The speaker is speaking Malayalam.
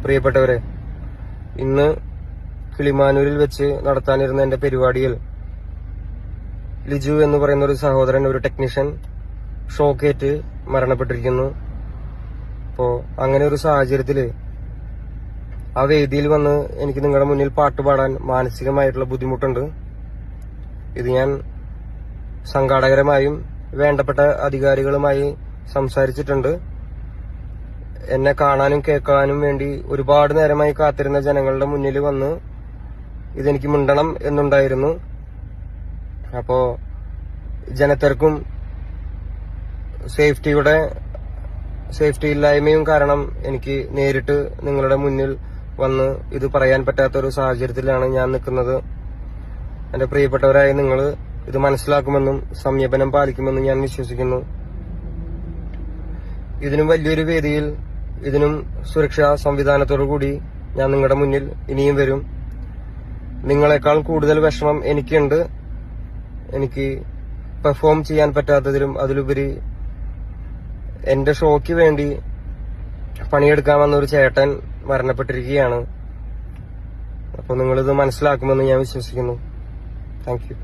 പ്രിയപ്പെട്ടവരെ, ഇന്ന് കിളിമാനൂരിൽ വെച്ച് നടത്താനിരുന്ന എന്റെ പരിപാടിയിൽ ലിജു എന്ന് പറയുന്ന ഒരു സഹോദരൻ, ഒരു ടെക്നീഷ്യൻ, ഷോക്കേറ്റ് മരണപ്പെട്ടിരിക്കുന്നു. അപ്പോ അങ്ങനെ ഒരു സാഹചര്യത്തില് ആ വേദിയിൽ വന്ന് എനിക്ക് നിങ്ങളുടെ മുന്നിൽ പാട്ട് പാടാൻ മാനസികമായിട്ടുള്ള ബുദ്ധിമുട്ടുണ്ട്. ഇത് ഞാൻ സംഘാടകരുമായും വേണ്ടപ്പെട്ട അധികാരികളുമായി സംസാരിച്ചിട്ടുണ്ട്. എന്നെ കാണാനും കേൾക്കാനും വേണ്ടി ഒരുപാട് നേരമായി കാത്തിരുന്ന ജനങ്ങളുടെ മുന്നിൽ വന്ന് ഇതെനിക്ക് മിണ്ടണം എന്നുണ്ടായിരുന്നു. അപ്പോ ജനത്തിരക്കും സേഫ്റ്റി ഇല്ലായ്മയും കാരണം എനിക്ക് നേരിട്ട് നിങ്ങളുടെ മുന്നിൽ വന്ന് ഇത് പറയാൻ പറ്റാത്തൊരു സാഹചര്യത്തിലാണ് ഞാൻ നിൽക്കുന്നത്. എന്റെ പ്രിയപ്പെട്ടവരായ നിങ്ങൾ ഇത് മനസ്സിലാക്കുമെന്നും സംയമനം പാലിക്കുമെന്നും ഞാൻ വിശ്വസിക്കുന്നു. ഇതിനും വലിയൊരു വേദിയിൽ, ഇതിനും സുരക്ഷാ സംവിധാനത്തോടു കൂടി ഞാൻ നിങ്ങളുടെ മുന്നിൽ ഇനിയും വരും. നിങ്ങളെക്കാൾ കൂടുതൽ വിഷമം എനിക്കുണ്ട്. എനിക്ക് പെർഫോം ചെയ്യാൻ പറ്റാത്തതിലും അതിലുപരി എന്റെ ഷോയ്ക്ക് വേണ്ടി പണിയെടുക്കാൻ വന്ന ഒരു ചേട്ടൻ മരണപ്പെട്ടിരിക്കുകയാണ്. അപ്പോൾ നിങ്ങളിത് മനസ്സിലാക്കുമെന്ന് ഞാൻ വിശ്വസിക്കുന്നു. Thank you.